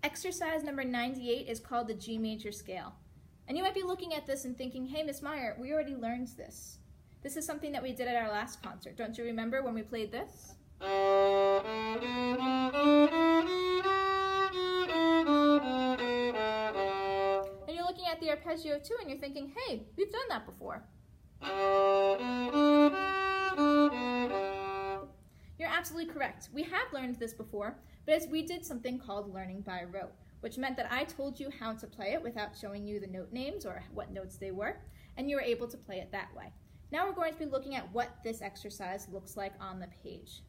Exercise number 98 is called the G major scale. And you might be looking at this and thinking, hey, Miss Meyer, we already learned this. This is something that we did at our last concert. Don't you remember when we played this? And you're looking at the arpeggio too and you're thinking, hey, we've done that before. You're absolutely correct. We have learned this before, but we did something called learning by rote, which meant that I told you how to play it without showing you the note names or what notes they were, and you were able to play it that way. Now we're going to be looking at what this exercise looks like on the page.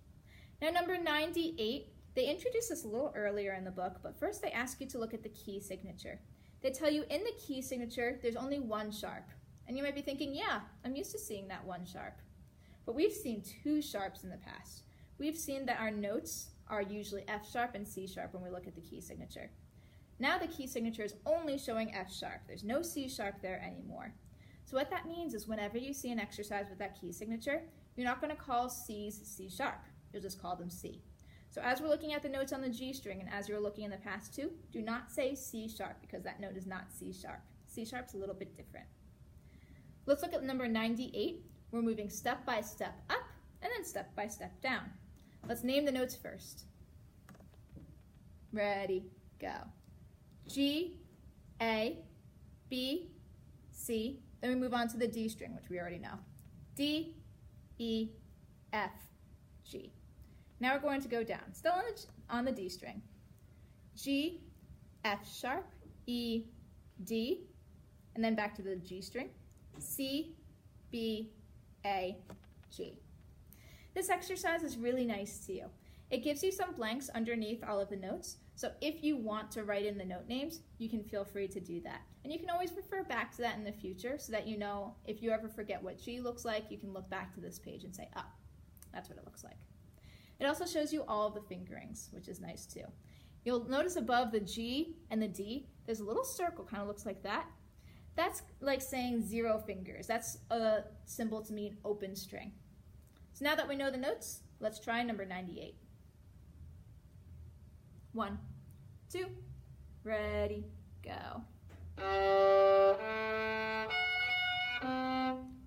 Now number 98, they introduced this a little earlier in the book, but first they ask you to look at the key signature. They tell you in the key signature there's only one sharp, and you might be thinking, yeah, I'm used to seeing that one sharp. But we've seen two sharps in the past. We've seen that our notes are usually F sharp and C sharp when we look at the key signature. Now the key signature is only showing F sharp. There's no C sharp there anymore. So what that means is whenever you see an exercise with that key signature, you're not going to call C's C sharp. You'll just call them C. So as we're looking at the notes on the G string and as you were looking in the past too, do not say C sharp because that note is not C sharp. C sharp's a little bit different. Let's look at number 98. We're moving step by step up and then step by step down. Let's name the notes first. Ready, go. G, A, B, C. Then we move on to the D string, which we already know. D, E, F, G. Now we're going to go down, still on the D string. G, F sharp, E, D, and then back to the G string. C, B, A, G. This exercise is really nice to you. It gives you some blanks underneath all of the notes, so if you want to write in the note names, you can feel free to do that. And you can always refer back to that in the future so that you know if you ever forget what G looks like, you can look back to this page and say, oh, that's what it looks like. It also shows you all of the fingerings, which is nice too. You'll notice above the G and the D, there's a little circle, kind of looks like that. That's like saying 0 fingers. That's a symbol to mean open string. So now that we know the notes, let's try number 98. 1, 2, ready, go.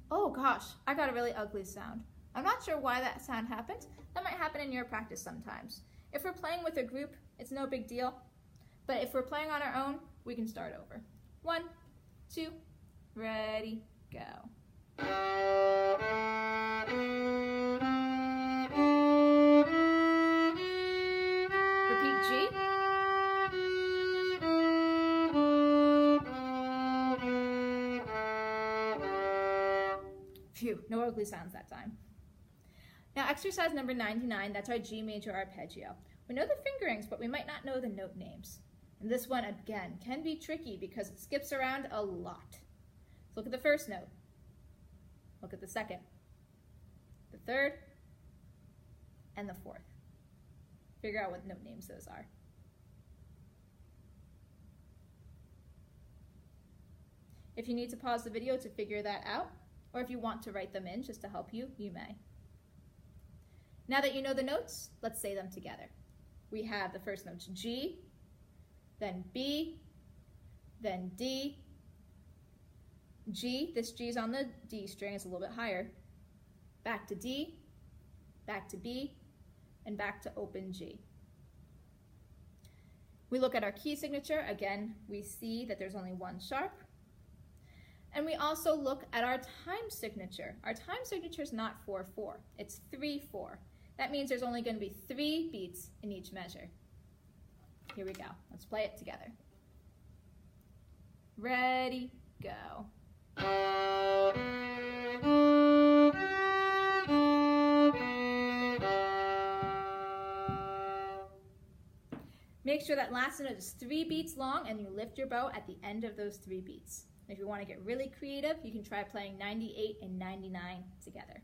Oh gosh, I got a really ugly sound. I'm not sure why that sound happened. That might happen in your practice sometimes. If we're playing with a group, it's no big deal. But if we're playing on our own, we can start over. 1, 2, ready, go. Repeat G. Phew, no ugly sounds that time. Now exercise number 99, that's our G major arpeggio. We know the fingerings, but we might not know the note names. And this one, again, can be tricky because it skips around a lot. So look at the first note. Look at the second, the third, and the fourth. Figure out what note names those are. If you need to pause the video to figure that out, or if you want to write them in just to help you, you may. Now that you know the notes, let's say them together. We have the first notes G, then B, then D, G, this G is on the D string, it's a little bit higher, back to D, back to B, and back to open G. We look at our key signature, again, we see that there's only one sharp, and we also look at our time signature. Our time signature is not 4/4, it's 3/4. That means there's only going to be 3 beats in each measure. Here we go. Let's play it together. Ready, go. Make sure that last note is 3 beats long and you lift your bow at the end of those 3 beats. If you want to get really creative, you can try playing 98 and 99 together.